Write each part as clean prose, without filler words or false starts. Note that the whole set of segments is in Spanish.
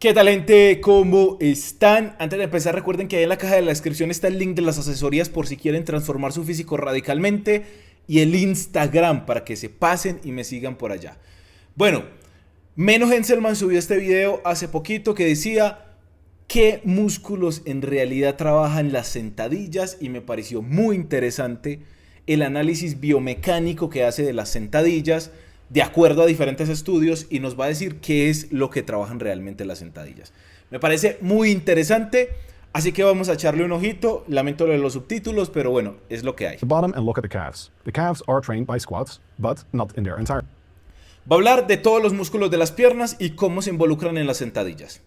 ¿Qué tal, gente? ¿Cómo están? Antes de empezar, recuerden que ahí en la caja de la descripción está el link de las asesorías por si quieren transformar su físico radicalmente y el Instagram para que se pasen y me sigan por allá. Bueno, Meno Henselman subió este video hace poquito que decía qué músculos en realidad trabajan las sentadillas y me pareció muy interesante el análisis biomecánico que hace de las sentadillas de acuerdo a diferentes estudios y nos va a decir qué es lo que trabajan realmente las sentadillas. Me parece muy interesante, así que vamos a echarle un ojito. Lamento lo de los subtítulos, pero bueno, es lo que hay. The bottom and look at the calves. The calves are trained by squats, but not in their entirety. Va a hablar de todos los músculos de las piernas y cómo se involucran en las sentadillas.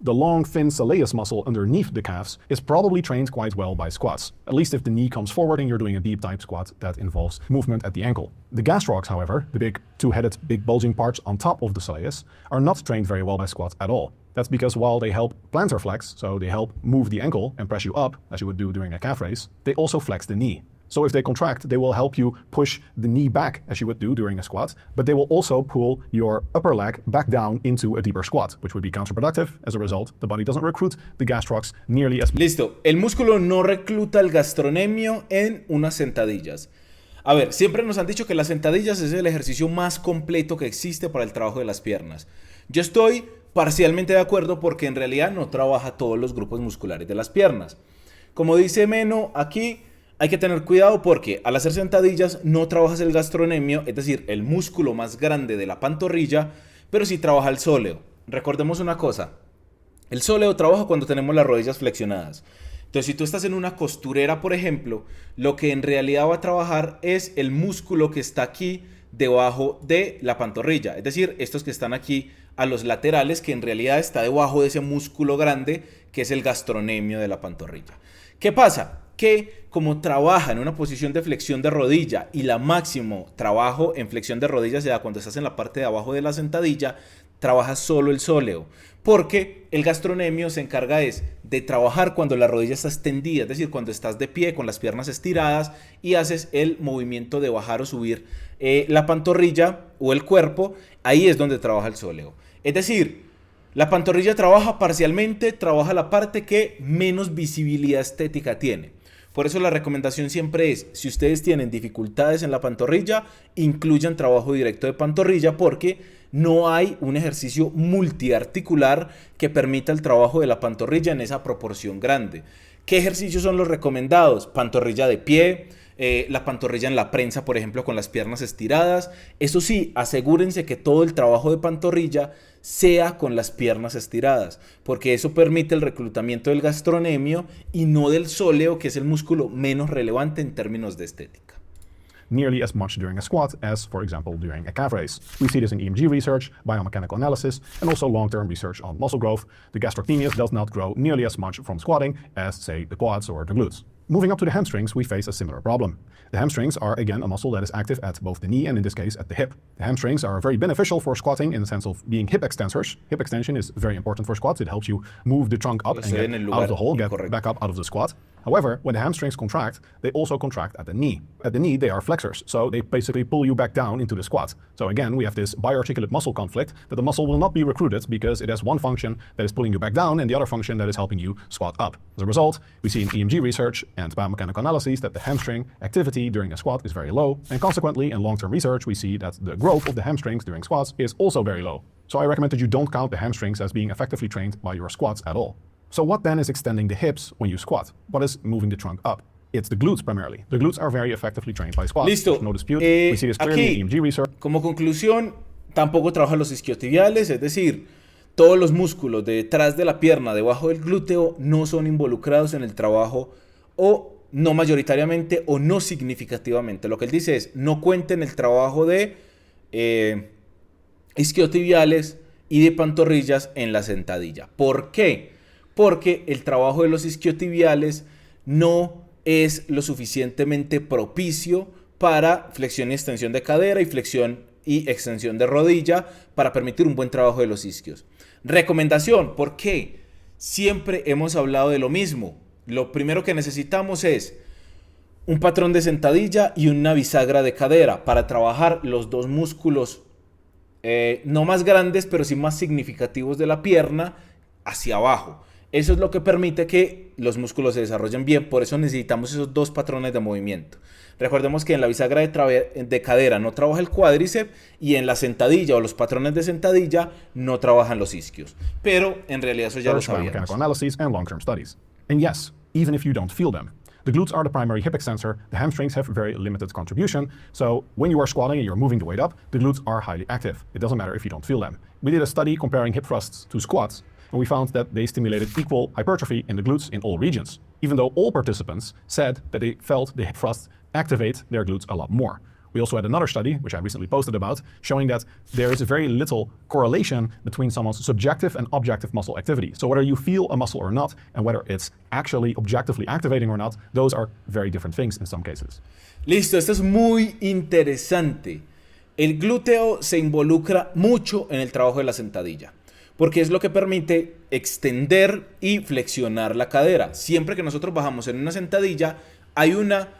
The long, thin soleus muscle underneath the calves is probably trained quite well by squats, at least if the knee comes forward and you're doing a deep type squat that involves movement at the ankle. The gastrocs, however, the big two-headed, big bulging parts on top of the soleus, are not trained very well by squats at all. That's because while they help plantar flex, so they help move the ankle and press you up, as you would do during a calf raise, they also flex the knee. So if they contract, they will help you push the knee back as you would do during a squat, but they will also pull your upper leg back down into a deeper squat, which would be counterproductive. As a result, the body doesn't recruit the gastrocs nearly as... Listo, el músculo no recluta el gastrocnemio en unas sentadillas. A ver, siempre nos han dicho que las sentadillas es el ejercicio más completo que existe para el trabajo de las piernas. Yo estoy parcialmente de acuerdo porque en realidad no trabaja todos los grupos musculares de las piernas. Como dice Meno aquí, hay que tener cuidado porque al hacer sentadillas no trabajas el gastrocnemio, es decir, el músculo más grande de la pantorrilla, pero sí trabaja el sóleo. Recordemos una cosa, el sóleo trabaja cuando tenemos las rodillas flexionadas. Entonces, si tú estás en una costurera, por ejemplo, lo que en realidad va a trabajar es el músculo que está aquí debajo de la pantorrilla. Es decir, estos que están aquí a los laterales, que en realidad está debajo de ese músculo grande que es el gastrocnemio de la pantorrilla. ¿Qué pasa? Que como trabaja en una posición de flexión de rodilla y la máximo trabajo en flexión de rodilla se da cuando estás en la parte de abajo de la sentadilla, trabaja solo el sóleo, porque el gastrocnemio se encarga de trabajar cuando la rodilla está extendida, es decir, cuando estás de pie con las piernas estiradas y haces el movimiento de bajar o subir la pantorrilla o el cuerpo, ahí es donde trabaja el sóleo. Es decir, la pantorrilla trabaja parcialmente, trabaja la parte que menos visibilidad estética tiene. Por eso la recomendación siempre es, si ustedes tienen dificultades en la pantorrilla, incluyan trabajo directo de pantorrilla porque no hay un ejercicio multiarticular que permita el trabajo de la pantorrilla en esa proporción grande. ¿Qué ejercicios son los recomendados? Pantorrilla de pie, la pantorrilla en la prensa, por ejemplo, con las piernas estiradas. Eso sí, asegúrense que todo el trabajo de pantorrilla sea con las piernas estiradas, porque eso permite el reclutamiento del gastrocnemio y no del sóleo, que es el músculo menos relevante en términos de estética. Nearly as much during a squat as, for example, during a calf raise. We see this in EMG research, biomechanical analysis, and also long-term research on muscle growth. The gastrocnemius does not grow nearly as much from squatting as, say, the quads or the glutes. Moving up to the hamstrings, we face a similar problem. The hamstrings are, again, a muscle that is active at both the knee and, in this case, at the hip. The hamstrings are very beneficial for squatting in the sense of being hip extensors. Hip extension is very important for squats. It helps you move the trunk up and get out of the hole, get back up out of the squat. However, when the hamstrings contract, they also contract at the knee. At the knee, they are flexors, so they basically pull you back down into the squat. So again, we have this biarticulate muscle conflict that the muscle will not be recruited because it has one function that is pulling you back down and the other function that is helping you squat up. As a result, we see in EMG research and biomechanical analyses that the hamstring activity during a squat is very low, and consequently, in long-term research, we see that the growth of the hamstrings during squats is also very low. So I recommend that you don't count the hamstrings as being effectively trained by your squats at all. So what then is extending the hips when you squat? What is moving the trunk up? It's the glutes primarily. The glutes are very effectively trained by squats. Listo. No dispute. We see this clearly Aquí, in EMG research. Como conclusión, tampoco trabaja los isquiotibiales, es decir, todos los músculos de detrás de la pierna, debajo del glúteo, no son involucrados en el trabajo o no mayoritariamente o no significativamente. Lo que él dice es, no cuenten el trabajo de isquiotibiales y de pantorrillas en la sentadilla. ¿Por qué? Porque el trabajo de los isquiotibiales no es lo suficientemente propicio para flexión y extensión de cadera y flexión y extensión de rodilla para permitir un buen trabajo de los isquios. Recomendación, ¿por qué? Siempre hemos hablado de lo mismo. Lo primero que necesitamos es un patrón de sentadilla y una bisagra de cadera para trabajar los dos músculos no más grandes, pero sí más significativos de la pierna hacia abajo. Eso es lo que permite que los músculos se desarrollen bien, por eso necesitamos esos dos patrones de movimiento. Recordemos que en la bisagra de cadera no trabaja el cuádriceps y en la sentadilla o los patrones de sentadilla no trabajan los isquios. Pero en realidad eso ya lo sabíamos. Biomechanical analyses and long-term studies. And yes, even if you don't feel them, the glutes are the primary hip extensor, the hamstrings have very limited contribution, so when you are squatting and you're moving the weight up, the glutes are highly active. It doesn't matter if you don't feel them. We did a study comparing hip thrusts to squats, and we found that they stimulated equal hypertrophy in the glutes in all regions, even though all participants said that they felt the hip thrusts activate their glutes a lot more. We also had another study, which I recently posted about, showing that there is very little correlation between someone's subjective and objective muscle activity. So whether you feel a muscle or not, and whether it's actually objectively activating or not, those are very different things in some cases. Listo, esto es muy interesante. El glúteo se involucra mucho en el trabajo de la sentadilla, porque es lo que permite extender y flexionar la cadera. Siempre que nosotros bajamos en una sentadilla, hay una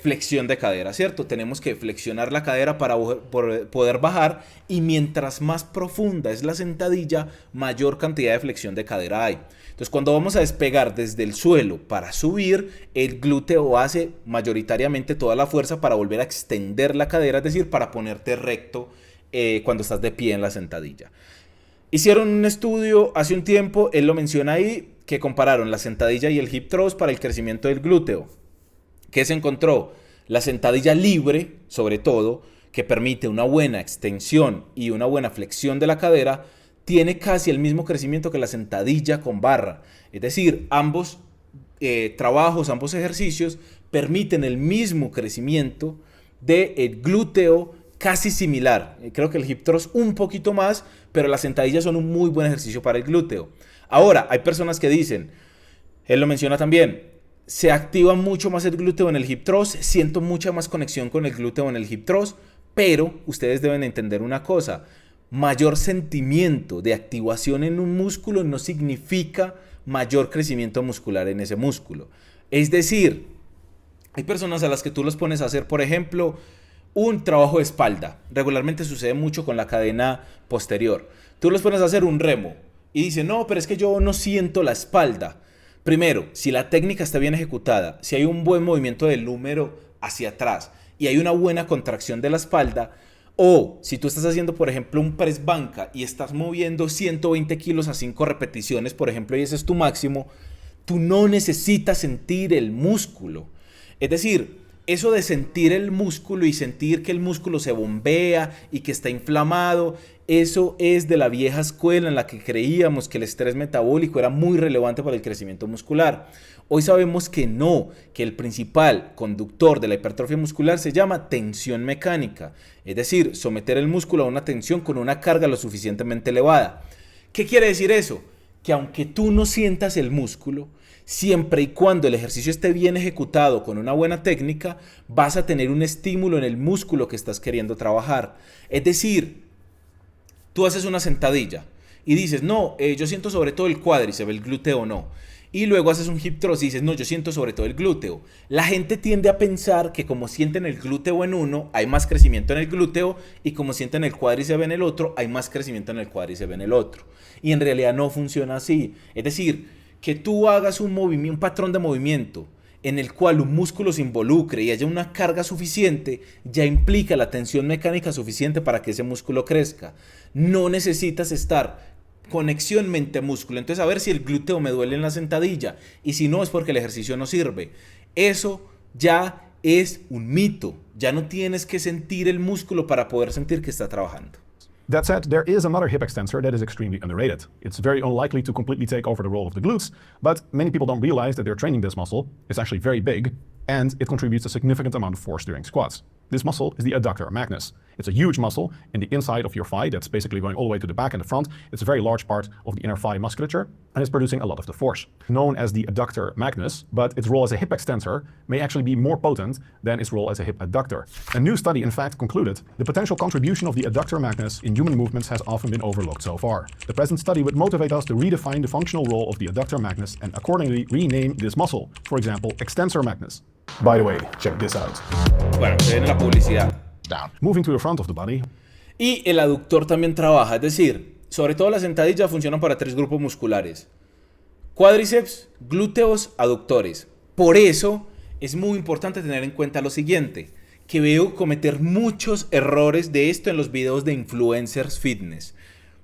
flexión de cadera, ¿cierto? Tenemos que flexionar la cadera para poder bajar, y mientras más profunda es la sentadilla, mayor cantidad de flexión de cadera hay. Entonces, cuando vamos a despegar desde el suelo para subir, el glúteo hace mayoritariamente toda la fuerza para volver a extender la cadera, es decir, para ponerte recto cuando estás de pie en la sentadilla. Hicieron un estudio hace un tiempo, él lo menciona ahí, que compararon la sentadilla y el hip thrust para el crecimiento del glúteo. ¿Qué se encontró? La sentadilla libre, sobre todo, que permite una buena extensión y una buena flexión de la cadera, tiene casi el mismo crecimiento que la sentadilla con barra. Es decir, ambos trabajos, ambos ejercicios permiten el mismo crecimiento del glúteo, casi similar. Creo que el hip thrust un poquito más, pero las sentadillas son un muy buen ejercicio para el glúteo. Ahora, hay personas que dicen, él lo menciona también, se activa mucho más el glúteo en el hip thrust, siento mucha más conexión con el glúteo en el hip thrust, pero ustedes deben entender una cosa, mayor sentimiento de activación en un músculo no significa mayor crecimiento muscular en ese músculo. Es decir, hay personas a las que tú los pones a hacer, por ejemplo, un trabajo de espalda, regularmente sucede mucho con la cadena posterior, tú los pones a hacer un remo y dicen, no, pero es que yo no siento la espalda. Primero, si la técnica está bien ejecutada, si hay un buen movimiento del húmero hacia atrás y hay una buena contracción de la espalda, o si tú estás haciendo, por ejemplo, un press banca y estás moviendo 120 kilos a 5 repeticiones, por ejemplo, y ese es tu máximo, tú no necesitas sentir el músculo. Es decir, eso de sentir el músculo y sentir que el músculo se bombea y que está inflamado, eso es de la vieja escuela en la que creíamos que el estrés metabólico era muy relevante para el crecimiento muscular. Hoy sabemos que no, que el principal conductor de la hipertrofia muscular se llama tensión mecánica, es decir, someter el músculo a una tensión con una carga lo suficientemente elevada. ¿Qué quiere decir eso? Que aunque tú no sientas el músculo, siempre y cuando el ejercicio esté bien ejecutado con una buena técnica, vas a tener un estímulo en el músculo que estás queriendo trabajar. Es decir, tú haces una sentadilla y dices, no, yo siento sobre todo el cuádriceps, el glúteo no. Y luego haces un hip thrust y dices, no, yo siento sobre todo el glúteo. La gente tiende a pensar que como sienten el glúteo en uno, hay más crecimiento en el glúteo, y como sienten el cuádriceps en el otro, hay más crecimiento en el cuádriceps en el otro. Y en realidad no funciona así. Es decir, que tú hagas un patrón de movimiento en el cual un músculo se involucre y haya una carga suficiente, ya implica la tensión mecánica suficiente para que ese músculo crezca. No necesitas estar conexión mente-músculo. Entonces, a ver si el glúteo me duele en la sentadilla, y si no es porque el ejercicio no sirve. Eso ya es un mito. Ya no tienes que sentir el músculo para poder sentir que está trabajando. That said, there is another hip extensor that is extremely underrated. It's very unlikely to completely take over the role of the glutes, but many people don't realize that they're training this muscle. It's actually very big, and it contributes a significant amount of force during squats. This muscle is the adductor magnus. It's a huge muscle in the inside of your thigh that's basically going all the way to the back and the front. It's a very large part of the inner thigh musculature, and it's producing a lot of the force. Known as the adductor magnus, but its role as a hip extensor may actually be more potent than its role as a hip adductor. A new study, in fact, concluded the potential contribution of the adductor magnus in human movements has often been overlooked so far. The present study would motivate us to redefine the functional role of the adductor magnus and accordingly rename this muscle, for example, extensor magnus. By the way, check this out. Bueno, se viene la publicidad. Down. Moving to the front of the body. Y el aductor también trabaja, es decir, sobre todo las sentadillas funcionan para 3 grupos musculares: cuádriceps, glúteos, aductores. Por eso es muy importante tener en cuenta lo siguiente, que veo cometer muchos errores de esto en los videos de influencers fitness.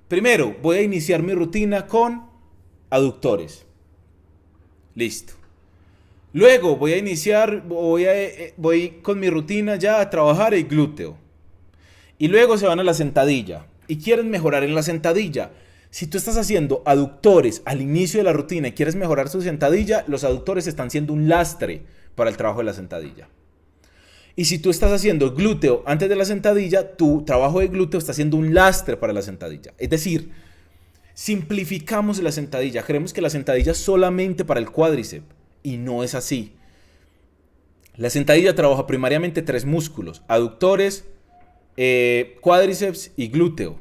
Primero, voy a iniciar mi rutina con aductores. Listo. Luego voy con mi rutina ya a trabajar el glúteo. Y luego se van a la sentadilla. Y quieren mejorar en la sentadilla. Si tú estás haciendo aductores al inicio de la rutina y quieres mejorar su sentadilla, los aductores están siendo un lastre para el trabajo de la sentadilla. Y si tú estás haciendo glúteo antes de la sentadilla, tu trabajo de glúteo está siendo un lastre para la sentadilla. Es decir, simplificamos la sentadilla. Creemos que la sentadilla es solamente para el cuádriceps. Y no es así. La sentadilla trabaja primariamente 3 músculos: aductores, cuádriceps y glúteo.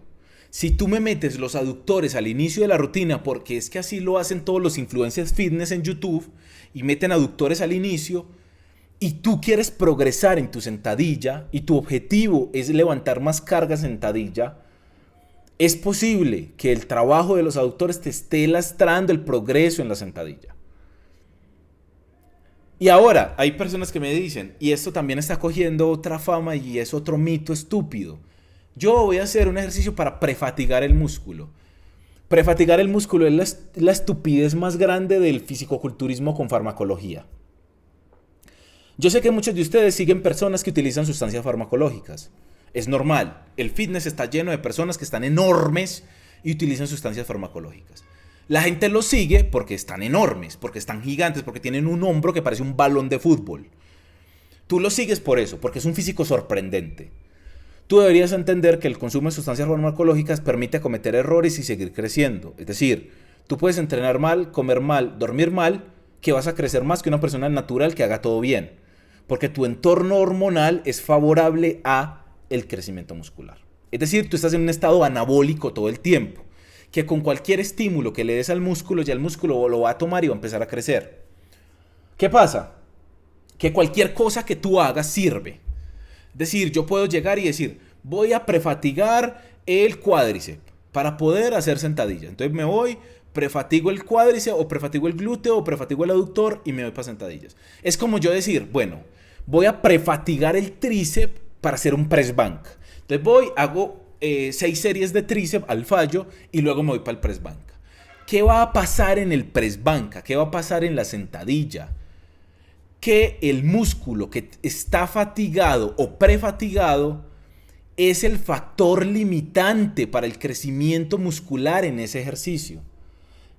Si tú me metes los aductores al inicio de la rutina, porque es que así lo hacen todos los influencers fitness en YouTube, y meten aductores al inicio, y tú quieres progresar en tu sentadilla, y tu objetivo es levantar más carga en sentadilla, es posible que el trabajo de los aductores te esté lastrando el progreso en la sentadilla. Y ahora, hay personas que me dicen, y esto también está cogiendo otra fama y es otro mito estúpido: yo voy a hacer un ejercicio para prefatigar el músculo. Prefatigar el músculo es la estupidez más grande del fisicoculturismo con farmacología. Yo sé que muchos de ustedes siguen personas que utilizan sustancias farmacológicas. Es normal, el fitness está lleno de personas que están enormes y utilizan sustancias farmacológicas. La gente los sigue porque están enormes, porque están gigantes, porque tienen un hombro que parece un balón de fútbol. Tú los sigues por eso, porque es un físico sorprendente. Tú deberías entender que el consumo de sustancias farmacológicas permite cometer errores y seguir creciendo. Es decir, tú puedes entrenar mal, comer mal, dormir mal, que vas a crecer más que una persona natural que haga todo bien. Porque tu entorno hormonal es favorable a el crecimiento muscular. Es decir, tú estás en un estado anabólico todo el tiempo, que con cualquier estímulo que le des al músculo, ya el músculo lo va a tomar y va a empezar a crecer. ¿Qué pasa? Que cualquier cosa que tú hagas sirve. Es decir, yo puedo llegar y decir, voy a prefatigar el cuádriceps para poder hacer sentadilla. Entonces me voy, prefatigo el cuádriceps, o prefatigo el glúteo, o prefatigo el aductor y me voy para sentadillas. Es como yo decir, bueno, voy a prefatigar el tríceps para hacer un press bank. Entonces voy, hago 6 series de tríceps al fallo y luego me voy para el press banca. ¿Qué va a pasar en el press banca? ¿Qué va a pasar en la sentadilla? Que el músculo que está fatigado o prefatigado es el factor limitante para el crecimiento muscular en ese ejercicio.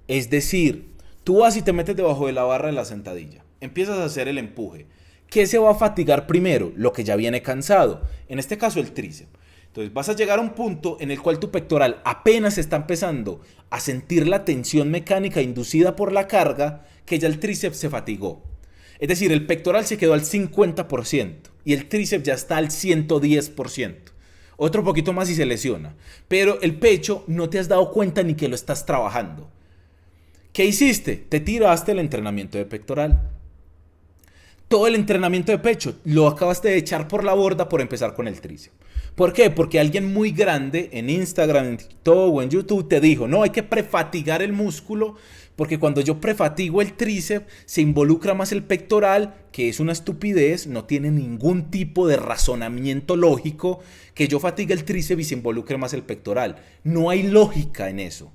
Es decir, tú vas y te metes debajo de la barra de la sentadilla, empiezas a hacer el empuje. ¿Qué se va a fatigar primero? Lo que ya viene cansado, en este caso el tríceps. Entonces vas a llegar a un punto en el cual tu pectoral apenas está empezando a sentir la tensión mecánica inducida por la carga, que ya el tríceps se fatigó. Es decir, el pectoral se quedó al 50% y el tríceps ya está al 110%. Otro poquito más y se lesiona. Pero el pecho no te has dado cuenta ni que lo estás trabajando. ¿Qué hiciste? Te tiraste el entrenamiento de pectoral. Todo el entrenamiento de pecho lo acabaste de echar por la borda por empezar con el tríceps. ¿Por qué? Porque alguien muy grande en Instagram, en TikTok o en YouTube te dijo, no, hay que prefatigar el músculo, porque cuando yo prefatigo el tríceps se involucra más el pectoral, que es una estupidez, no tiene ningún tipo de razonamiento lógico que yo fatigue el tríceps y se involucre más el pectoral. No hay lógica en eso.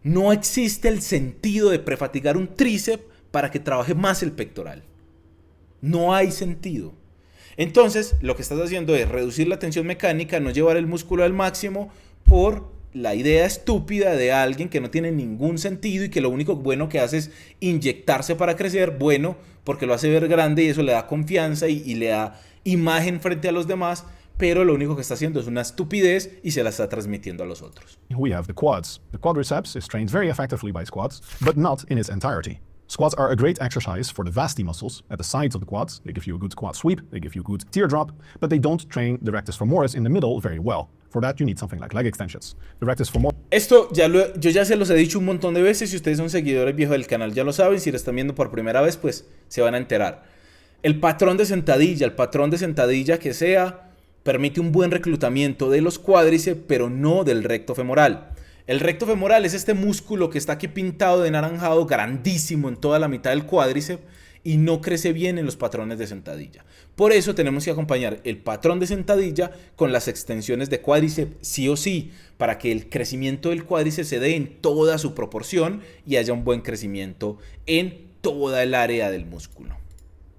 No existe el sentido de prefatigar un tríceps para que trabaje más el pectoral. No hay sentido. Entonces, lo que estás haciendo es reducir la tensión mecánica, no llevar el músculo al máximo por la idea estúpida de alguien que no tiene ningún sentido y que lo único bueno que hace es inyectarse para crecer, bueno, porque lo hace ver grande y eso le da confianza y le da imagen frente a los demás, pero lo único que está haciendo es una estupidez y se la está transmitiendo a los otros. We have the quads. The quadriceps is trained very effectively by squats, but not in its entirety. Squats are a great exercise for the vasty muscles at the sides of the quads. They give you a good squat sweep, they give you a good teardrop, but they don't train the rectus femoris in the middle very well. For that, you need something like leg extensions. The rectus femoris. Esto yo ya se los he dicho un montón de veces. Si ustedes son seguidores viejos del canal ya lo saben. Si lo están viendo por primera vez, pues se van a enterar. El patrón de sentadilla que sea permite un buen reclutamiento de los cuádriceps, pero no del recto femoral. El recto femoral es este músculo que está aquí pintado de naranjado, grandísimo en toda la mitad del cuádriceps, y no crece bien en los patrones de sentadilla. Por eso tenemos que acompañar el patrón de sentadilla con las extensiones de cuádriceps sí o sí, para que el crecimiento del cuádriceps se dé en toda su proporción y haya un buen crecimiento en toda el área del músculo.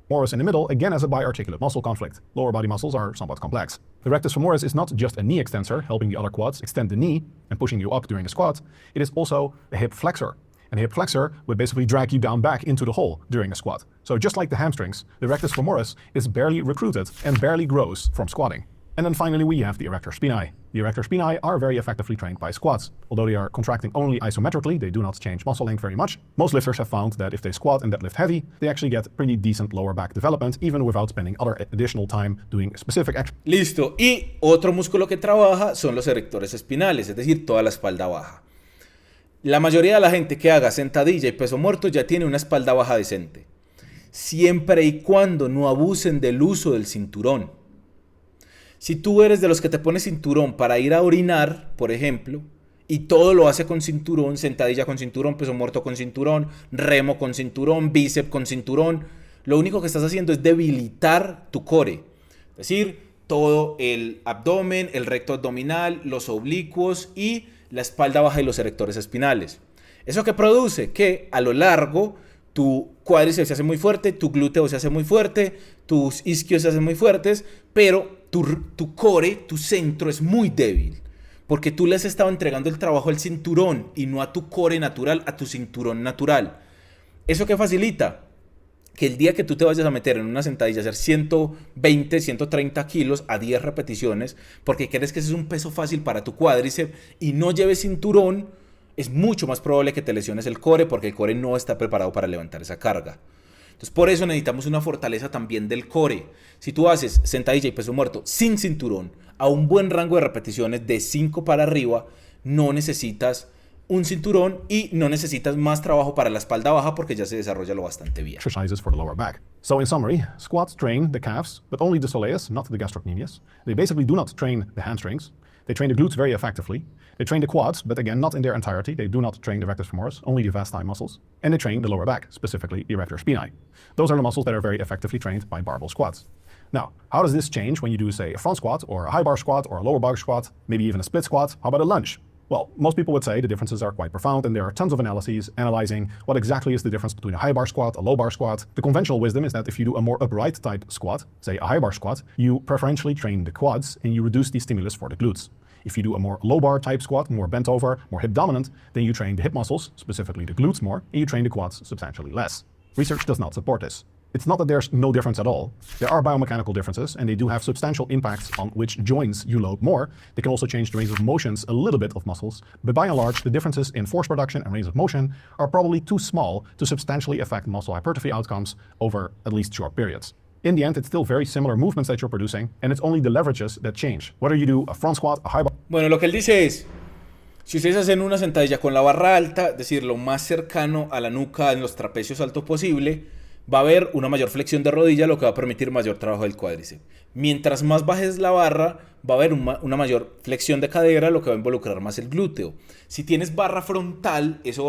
Femoris in the middle, again, as a biarticulate muscle conflict. Lower body muscles are somewhat complex. The rectus femoris is not just a knee extensor, helping the other quads extend the knee and pushing you up during a squat. It is also a hip flexor. And the hip flexor would basically drag you down back into the hole during a squat. So just like the hamstrings, the rectus femoris is barely recruited and barely grows from squatting. And then finally we have the erector spinae. The erector spinae are very effectively trained by squats. Although they are contracting only isometrically, they do not change muscle length very much. Most lifters have found that if they squat and deadlift heavy, they actually get pretty decent lower back development, even without spending other additional time doing specific exercises. Listo. Y otro músculo que trabaja son los erectores espinales, es decir, toda la espalda baja. La mayoría de la gente que haga sentadilla y peso muerto ya tiene una espalda baja decente, siempre y cuando no abusen del uso del cinturón. Si tú eres de los que te pones cinturón para ir a orinar, por ejemplo, y todo lo hace con cinturón, sentadilla con cinturón, peso muerto con cinturón, remo con cinturón, bíceps con cinturón, lo único que estás haciendo es debilitar tu core. Es decir, todo el abdomen, el recto abdominal, los oblicuos y la espalda baja y los erectores espinales. ¿Eso qué produce? Que a lo largo tu cuádriceps se hace muy fuerte, tu glúteo se hace muy fuerte, tus isquios se hacen muy fuertes, pero tu core, tu centro es muy débil, porque tú le has estado entregando el trabajo al cinturón y no a tu core natural, a tu cinturón natural. ¿Eso qué facilita? Que el día que tú te vayas a meter en una sentadilla a hacer 120, 130 kilos a 10 repeticiones, porque crees que ese es un peso fácil para tu cuádriceps y no lleves cinturón, es mucho más probable que te lesiones el core, porque el core no está preparado para levantar esa carga. Entonces, por eso necesitamos una fortaleza también del core. Si tú haces sentadilla y peso muerto sin cinturón, a un buen rango de repeticiones de 5 para arriba, no necesitas un cinturón y no necesitas más trabajo para la espalda baja, porque ya se desarrolla lo bastante bien. Exercises for the lower back. So in summary, squats train the calves, but only the soleus, not the gastrocnemius. They basically do not train the hamstrings. They train the glutes very effectively. They train the quads, but again, not in their entirety. They do not train the rectus femoris, only the vasti muscles. And they train the lower back, specifically the erector spinae. Those are the muscles that are very effectively trained by barbell squats. Now, how does this change when you do, say, a front squat or a high bar squat or a lower bar squat, maybe even a split squat? How about a lunge? Well, most people would say the differences are quite profound, and there are tons of analyses analyzing what exactly is the difference between a high bar squat, a low bar squat. The conventional wisdom is that if you do a more upright type squat, say a high bar squat, you preferentially train the quads and you reduce the stimulus for the glutes. If you do a more low bar type squat, more bent over, more hip dominant, then you train the hip muscles, specifically the glutes more, and you train the quads substantially less. Research does not support this. It's not that there's no difference at all. There are biomechanical differences, and they do have substantial impacts on which joints you load more. They can also change the range of motions a little bit of muscles, but by and large, the differences in force production and range of motion are probably too small to substantially affect muscle hypertrophy outcomes over at least short periods. In the end, it's still very similar movements that you're producing, and it's only the leverages that change. Whether you do a front squat, a high bar... Bueno, lo que él dice es, si ustedes hacen una sentadilla con la barra alta, es decir, lo más cercano a la nuca en los trapecios alto posible, va a haber una mayor flexión de rodilla, lo que va a permitir mayor trabajo del cuádriceps. Mientras más bajes la barra, va a haber una mayor flexión de cadera, lo que va a involucrar más el glúteo. Si tienes barra frontal, eso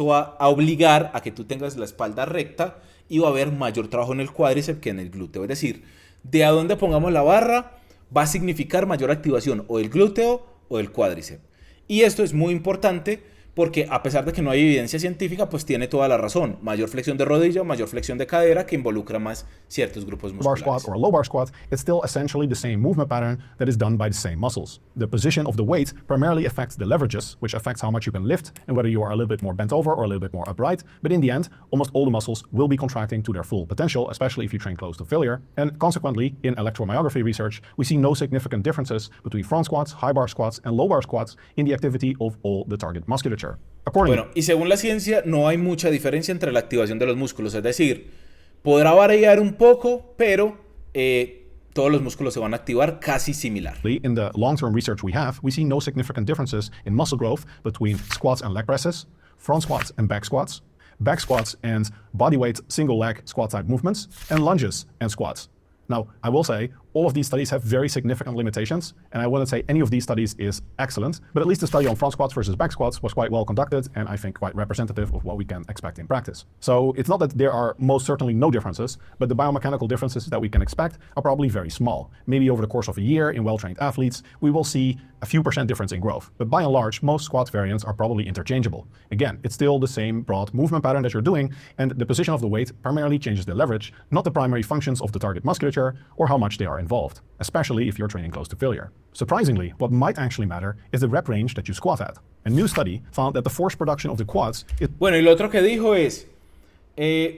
va a obligar a que tú tengas la espalda recta y va a haber mayor trabajo en el cuádriceps que en el glúteo. Es decir, de a dónde pongamos la barra va a significar mayor activación o del glúteo o del cuádriceps. Y esto es muy importante porque a pesar de que no hay evidencia científica, pues tiene toda la razón. Mayor flexión de rodilla, mayor flexión de cadera, que involucra más ciertos grupos musculares. Bar squat or a low bar squat, it's still essentially the same movement pattern that is done by the same muscles. The position of the weight primarily affects the leverages, which affects how much you can lift and whether you are a little bit more bent over or a little bit more upright. But in the end, almost all the muscles will be contracting to their full potential, especially if you train close to failure. And consequently, in electromyography research, we see no significant differences between front squats, high bar squats, and low bar squats in the activity of all the target musculature. Bueno, y según la ciencia, no hay mucha diferencia entre la activación de los músculos. Es decir, podrá variar un poco, pero todos los músculos se van a activar casi similar. In the long-term research we have, we see no significant differences in muscle growth between squats and leg presses, front squats and back squats and bodyweight single leg squat type movements, and lunges and squats. Now, I will say, All of these studies have very significant limitations, and I wouldn't say any of these studies is excellent, but at least the study on front squats versus back squats was quite well conducted, and I think quite representative of what we can expect in practice. So it's not that there are most certainly no differences, but the biomechanical differences that we can expect are probably very small. Maybe over the course of a year in well-trained athletes, we will see a few % difference in growth, but by and large, most squat variants are probably interchangeable. Again, it's still the same broad movement pattern that you're doing, and the position of the weight primarily changes the leverage, not the primary functions of the target musculature or how much they are involved, especially if you're training close to failure. Surprisingly, what might actually matter is the rep range that you squat at. A new study found that the force production of the quads is... Bueno, y lo otro que dijo es,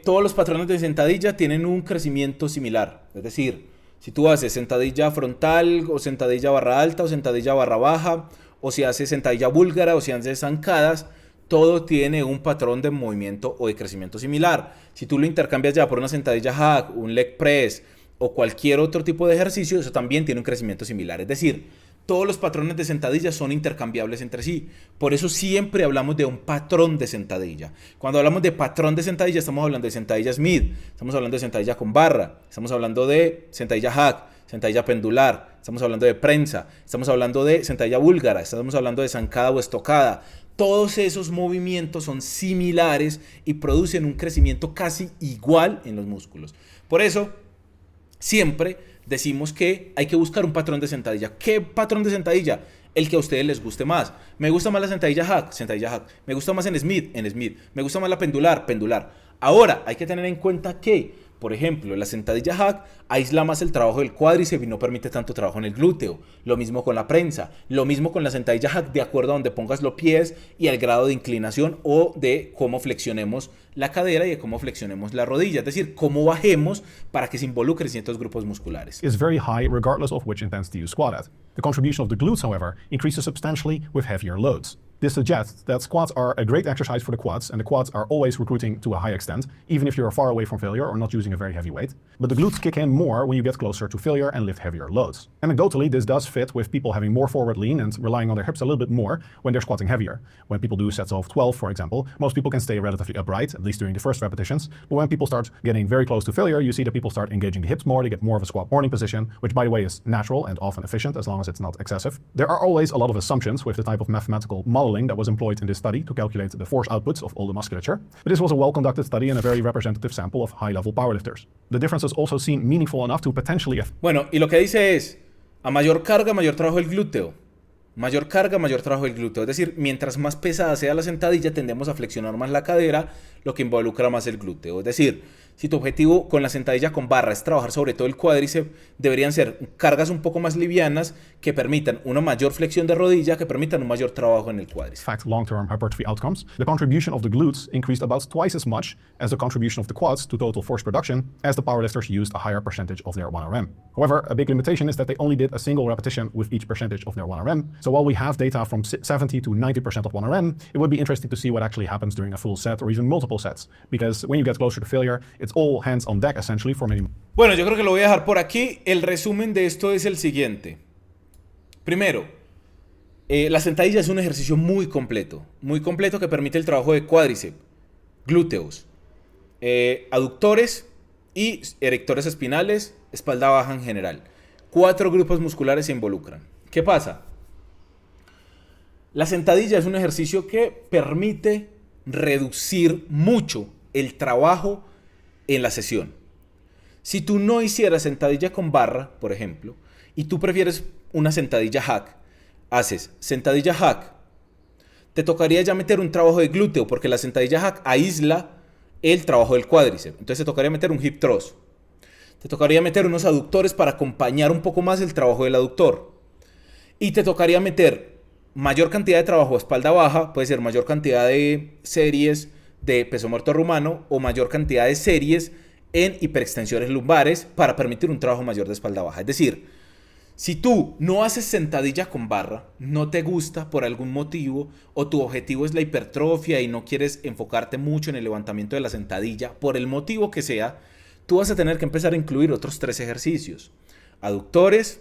todos los patrones de sentadilla tienen un crecimiento similar. Es decir, si tú haces sentadilla frontal o sentadilla barra alta o sentadilla barra baja, o si haces sentadilla búlgara o si haces zancadas, todo tiene un patrón de movimiento o de crecimiento similar. Si tú lo intercambias ya por una sentadilla hack, un leg press o cualquier otro tipo de ejercicio, eso también tiene un crecimiento similar. Es decir, todos los patrones de sentadilla son intercambiables entre sí. Por eso siempre hablamos de un patrón de sentadilla. Cuando hablamos de patrón de sentadilla, estamos hablando de sentadilla Smith, estamos hablando de sentadilla con barra, estamos hablando de sentadilla hack, sentadilla pendular, estamos hablando de prensa, estamos hablando de sentadilla búlgara, estamos hablando de zancada o estocada. Todos esos movimientos son similares y producen un crecimiento casi igual en los músculos. Por eso, siempre decimos que hay que buscar un patrón de sentadilla. ¿Qué patrón de sentadilla? El que a ustedes les guste más. Me gusta más la sentadilla hack. Me gusta más en Smith. Me gusta más la pendular. Ahora, hay que tener en cuenta que, por ejemplo, la sentadilla hack aísla más el trabajo del cuádriceps y no permite tanto trabajo en el glúteo. Lo mismo con la prensa. Lo mismo con la sentadilla hack, de acuerdo a donde pongas los pies y al grado de inclinación o de cómo flexionemos la cadera y de cómo flexionemos la rodilla. Es decir, cómo bajemos para que se involucren ciertos grupos musculares. Is very high regardless of which intensity you squat at. The contribution of the glutes, however, increases substantially with heavier loads. This suggests that squats are a great exercise for the quads, and the quads are always recruiting to a high extent, even if you're far away from failure or not using a very heavy weight. But the glutes kick in more when you get closer to failure and lift heavier loads. Anecdotally, this does fit with people having more forward lean and relying on their hips a little bit more when they're squatting heavier. When people do sets of 12, for example, most people can stay relatively upright, at least during the first repetitions. But when people start getting very close to failure, you see that people start engaging the hips more, they get more of a squat morning position, which, by the way, is natural and often efficient as long as it's not excessive. There are always a lot of assumptions with the type of mathematical modeling that was employed in this study to calculate the force outputs of all the musculature, but this was a well-conducted study and a very representative sample of high-level powerlifters. The differences also seem meaningful enough to potentially... Bueno, y lo que dice es, a mayor carga, mayor trabajo del glúteo. Mayor carga, mayor trabajo del glúteo. Es decir, mientras más pesada sea la sentadilla, tendemos a flexionar más la cadera, lo que involucra más el glúteo. Es decir, si tu objetivo con la sentadilla con barra es trabajar sobre todo el cuádriceps, deberían ser cargas un poco más livianas que permitan una mayor flexión de rodilla, que permitan un mayor trabajo en el cuádriceps. In fact, long-term hypertrophy outcomes, the contribution of the glutes increased about twice as much as the contribution of the quads to total force production, as the powerlifters used a higher percentage of their 1RM. However, a big limitation is that they only did a single repetition with each percentage of their 1RM. So while we have data from 70 to 90% of 1RM, it would be interesting to see what actually happens during a full set or even multiple sets, because when you get closer to failure, it's all hands on deck essentially for many. Bueno, yo creo que lo voy a dejar por aquí. El resumen de esto es el siguiente. Primero, la sentadilla es un ejercicio muy completo que permite el trabajo de cuádriceps, glúteos, aductores y erectores espinales, espalda baja en general. 4 grupos musculares se involucran. ¿Qué pasa? La sentadilla es un ejercicio que permite reducir mucho el trabajo en la sesión. Si tú no hicieras sentadilla con barra, por ejemplo, y tú prefieres una sentadilla hack, haces sentadilla hack, te tocaría ya meter un trabajo de glúteo, porque la sentadilla hack aísla el trabajo del cuádriceps. Entonces te tocaría meter un hip thrust. Te tocaría meter unos aductores para acompañar un poco más el trabajo del aductor. Y te tocaría meter mayor cantidad de trabajo de espalda baja, puede ser mayor cantidad de series de peso muerto rumano o mayor cantidad de series en hiperextensiones lumbares para permitir un trabajo mayor de espalda baja. Es decir, si tú no haces sentadilla con barra, no te gusta por algún motivo, o tu objetivo es la hipertrofia y no quieres enfocarte mucho en el levantamiento de la sentadilla, por el motivo que sea, tú vas a tener que empezar a incluir otros 3 ejercicios. Aductores,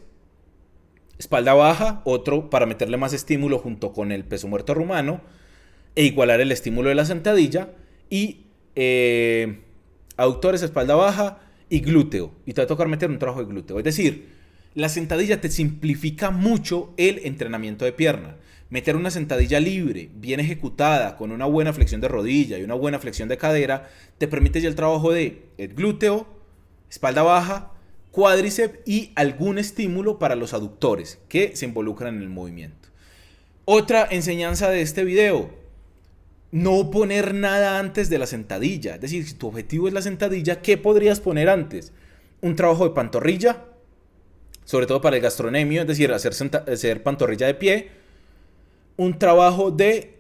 espalda baja, otro para meterle más estímulo junto con el peso muerto rumano e igualar el estímulo de la sentadilla, y aductores, espalda baja y glúteo. Y te va a tocar meter un trabajo de glúteo. Es decir, La sentadilla te simplifica mucho el entrenamiento de pierna. Meter una sentadilla libre, bien ejecutada, con una buena flexión de rodilla y una buena flexión de cadera, te permite ya el trabajo de el glúteo, espalda baja, cuádriceps y algún estímulo para los aductores que se involucran en el movimiento. Otra enseñanza de este video: no poner nada antes de la sentadilla. Es decir, si tu objetivo es la sentadilla, ¿qué podrías poner antes? Un trabajo de pantorrilla, sobre todo para el gastrocnemio, es decir, hacer pantorrilla de pie. Un trabajo de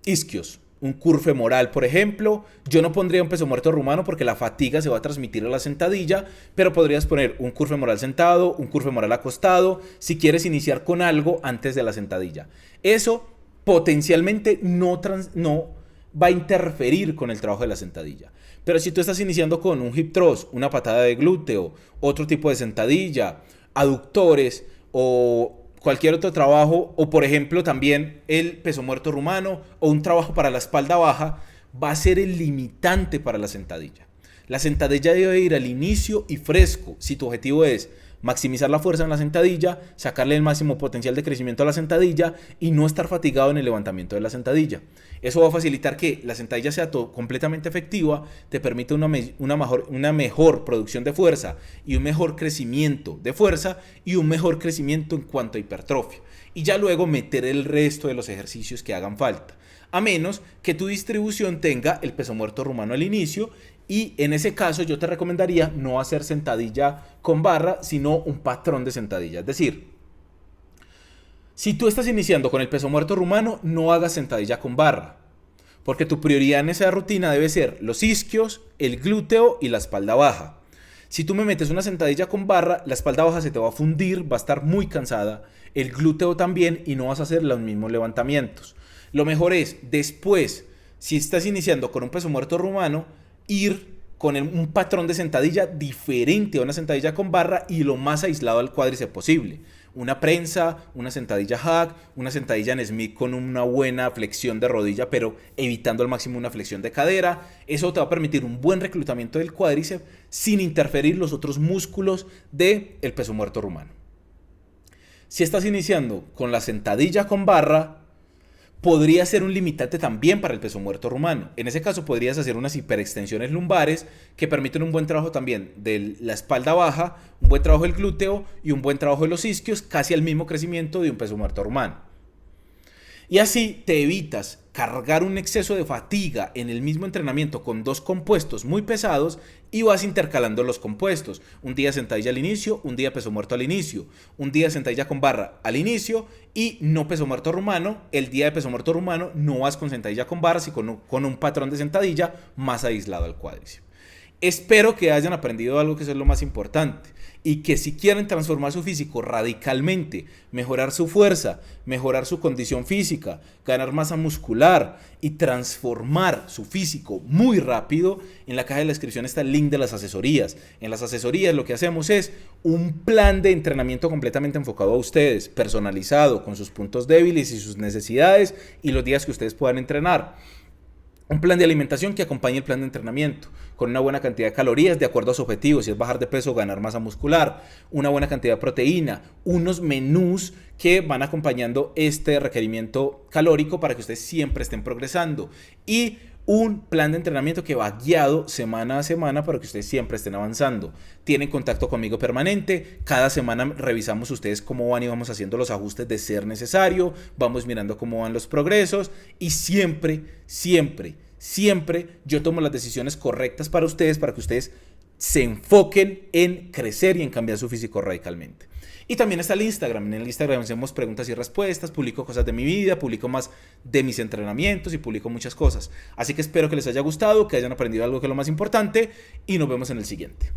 isquios, un curl femoral, por ejemplo. Yo no pondría un peso muerto rumano porque la fatiga se va a transmitir a la sentadilla, pero podrías poner un curl femoral sentado, un curl femoral acostado, si quieres iniciar con algo antes de la sentadilla. Eso potencialmente no va a interferir con el trabajo de la sentadilla. Pero si tú estás iniciando con un hip thrust, una patada de glúteo, otro tipo de sentadilla, aductores o cualquier otro trabajo, o por ejemplo también el peso muerto rumano o un trabajo para la espalda baja, va a ser el limitante para la sentadilla. La sentadilla debe ir al inicio y fresco. Si tu objetivo es maximizar la fuerza en la sentadilla, sacarle el máximo potencial de crecimiento a la sentadilla y no estar fatigado en el levantamiento de la sentadilla. Eso va a facilitar que la sentadilla sea completamente efectiva, te permite una mejor producción de fuerza y un mejor crecimiento de fuerza y un mejor crecimiento en cuanto a hipertrofia. Y ya luego meter el resto de los ejercicios que hagan falta. A menos que tu distribución tenga el peso muerto rumano al inicio, y en ese caso yo te recomendaría no hacer sentadilla con barra, sino un patrón de sentadilla. Es decir, si tú estás iniciando con el peso muerto rumano, no hagas sentadilla con barra, porque tu prioridad en esa rutina debe ser los isquios, el glúteo y la espalda baja. Si tú me metes una sentadilla con barra, la espalda baja se te va a fundir, va a estar muy cansada, el glúteo también, y no vas a hacer los mismos levantamientos. Lo mejor es, después, si estás iniciando con un peso muerto rumano, ir con un patrón de sentadilla diferente a una sentadilla con barra y lo más aislado al cuádriceps posible. Una prensa, una sentadilla hack, una sentadilla en Smith con una buena flexión de rodilla, pero evitando al máximo una flexión de cadera. Eso te va a permitir un buen reclutamiento del cuádriceps sin interferir los otros músculos del peso muerto rumano. Si estás iniciando con la sentadilla con barra, podría ser un limitante también para el peso muerto rumano. En ese caso podrías hacer unas hiperextensiones lumbares que permiten un buen trabajo también de la espalda baja, un buen trabajo del glúteo y un buen trabajo de los isquios, casi al mismo crecimiento de un peso muerto rumano. Y así te evitas cargar un exceso de fatiga en el mismo entrenamiento con dos compuestos muy pesados y vas intercalando los compuestos. Un día sentadilla al inicio, un día peso muerto al inicio, un día sentadilla con barra al inicio y no peso muerto rumano. El día de peso muerto rumano no vas con sentadilla con barra, sino con un patrón de sentadilla más aislado al cuádriceps. Espero que hayan aprendido algo, que eso es lo más importante, y que si quieren transformar su físico radicalmente, mejorar su fuerza, mejorar su condición física, ganar masa muscular y transformar su físico muy rápido, en la caja de la descripción está el link de las asesorías. En las asesorías lo que hacemos es un plan de entrenamiento completamente enfocado a ustedes, personalizado, con sus puntos débiles y sus necesidades y los días que ustedes puedan entrenar. Un plan de alimentación que acompañe el plan de entrenamiento, con una buena cantidad de calorías de acuerdo a su objetivo, si es bajar de peso o ganar masa muscular, una buena cantidad de proteína, unos menús que van acompañando este requerimiento calórico para que ustedes siempre estén progresando, y un plan de entrenamiento que va guiado semana a semana para que ustedes siempre estén avanzando. Tienen contacto conmigo permanente, cada semana revisamos ustedes cómo van y vamos haciendo los ajustes de ser necesario, vamos mirando cómo van los progresos y siempre yo tomo las decisiones correctas para ustedes, para que ustedes se enfoquen en crecer y en cambiar su físico radicalmente. Y también está el Instagram. En el Instagram hacemos preguntas y respuestas, publico cosas de mi vida, publico más de mis entrenamientos y publico muchas cosas. Así que espero que les haya gustado, que hayan aprendido algo que es lo más importante y nos vemos en el siguiente.